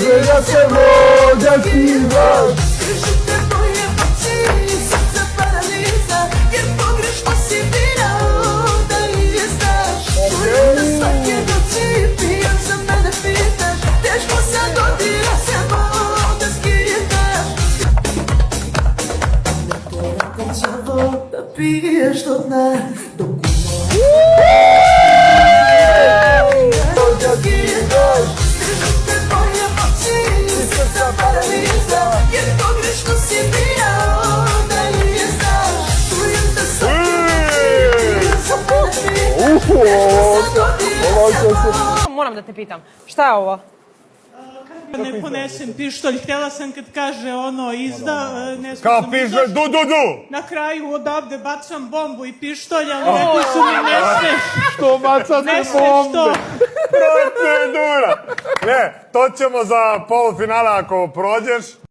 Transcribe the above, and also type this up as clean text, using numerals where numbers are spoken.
Želja se vođa ti znaš. Kršite moje oči, srce paraliza, jer pogrešno si birao da izdaš. Čujem da svake noći pijan za mene pitaš, teško se dodira se da skitaš. Ne terakam ćavo da piješ do dna, dok vođa ti znaš. Kršite moje oči, srce paraliza, jer pogrešno si birao da izdaš. Čujem da svake noći pijan za mene pitaš, teško se dodira se Moram da te pitam, šta je ovo? Ne ponesem pištolj, htjela sam kad kaže ono izda, ne Kao znam pištolj, zašto. du. Na kraju odavde bacam bombu i pištolj, ali rekli su mi ne smeš, Što bacate ne smeš bombe? to. Procedura. Ne, to ćemo za polufinale ako prođeš.